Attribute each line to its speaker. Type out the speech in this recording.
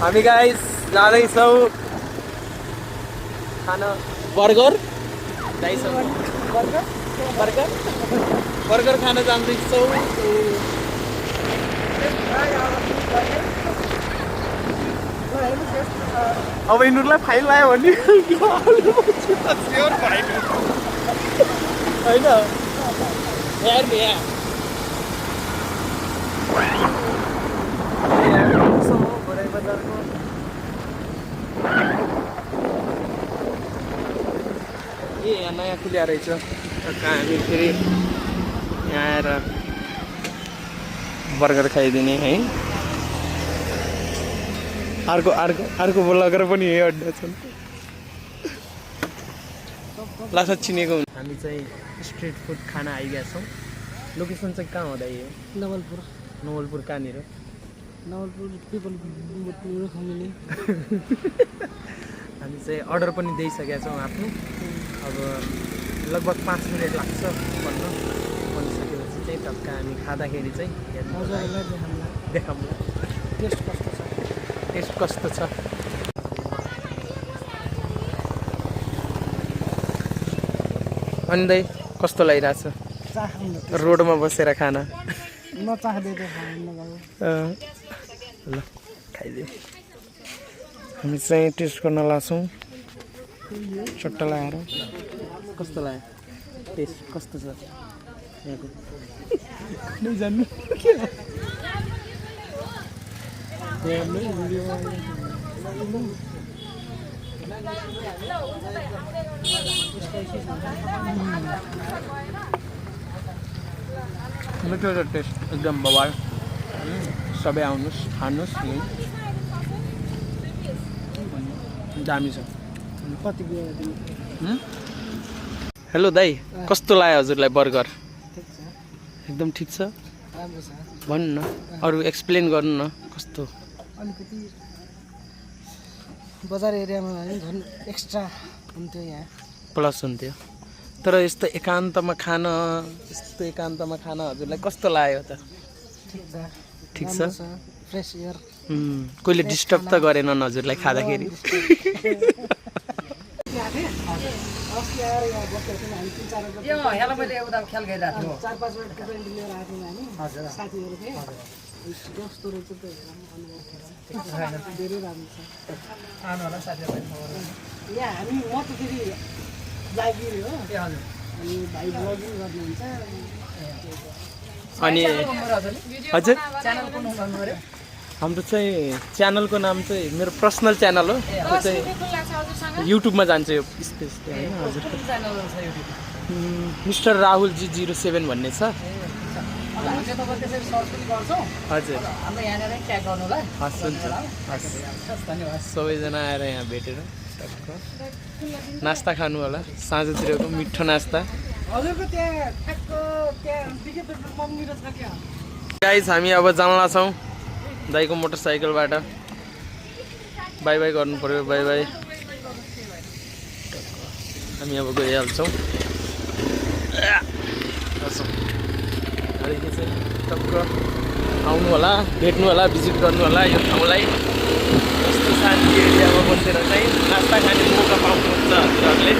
Speaker 1: हामी गाइस जाँदैछौँ खाना बर्गर बर्गर खान जाँदैछौँ। अब यिनीहरूलाई फाइन लायो भने होइन यहाँ नयाँ खुल्या रहेछ। हामी फेरि यहाँ आएर बर्गर खाइदिने है। अर्को ब्लगर पनि यही अड्डा छन्। लासा चिनेको हामी चाहिँ स्ट्रिट फुड खाना आइगएका छौँ। लोकेसन चाहिँ कहाँ हुँदा यो? नवलपुर कहाँनिर?
Speaker 2: Nawalpur people family.
Speaker 1: हामी चाहिँ अर्डर पनि दिइसकेका छौँ आफ्नो। अब लगभग 5 मिनट लाग्छ बनिसकेपछि चाहिँ टक्क हामी खाँदाखेरि चाहिँ देखाउँला टेस्ट कस्तो छ। अनि दाइ कस्तो लागिरहेछ रोडमा बसेर खाना? ल खाइदियो। हामी चाहिँ टेस्ट गर्न लाग्छौँ चट्टा लगाएर। कस्तो लाग्यो? टेस्ट कस्तो छ यहाँको? नै जान्नु मिठो छ टेस्ट एकदम बवाल। सबै आउनुहोस् खानुहोस् यहीँ दामी छ।
Speaker 2: कति
Speaker 1: हेलो दाइ कस्तो लाग्यो हजुरलाई बर्गर? एकदम ठिक छ भन्नु न, अरू एक्सप्लेन गर्नु न कस्तो?
Speaker 2: अलिकति बजार एरियामा झन् एक्स्ट्रा हुन्थ्यो यहाँ
Speaker 1: प्लस हुन्थ्यो। तर यस्तो एकान्तमा खान हजुरलाई कस्तो लाग्यो त? ठिक छ
Speaker 2: फ्रेस एयर।
Speaker 1: कोहीले डिस्टर्ब त गरेनन् हजुरलाई खाँदाखेरि? अनि हजुर हाम्रो चाहिँ च्यानलको नाम चाहिँ मेरो पर्सनल च्यानल हो। त्यो चाहिँ युट्युबमा जान्छ यो स्पेस होइन हजुर। मिस्टर राहुल जी 07 भन्ने छ हजुर। हस् हुन्छ हस्। सबैजना आएर यहाँ भेटेर नास्ता खानु होला साँझतिरको मिठो नास्ता। गाइस हामी अब जान्ला छौँ दाइको मोटरसाइकलबाट। बाई बाई गर्नु पर्यो। By by. हामी अब गइहाल्छौँ। टक्क आउनु होला, भेट्नु होला, भिजिट गर्नु होला यो ठाउँलाई। यस्तो शान्ति एरियामा बसेर चाहिँ नास्ता खाने मौका पाउनुहुन्छ हजुरहरूले।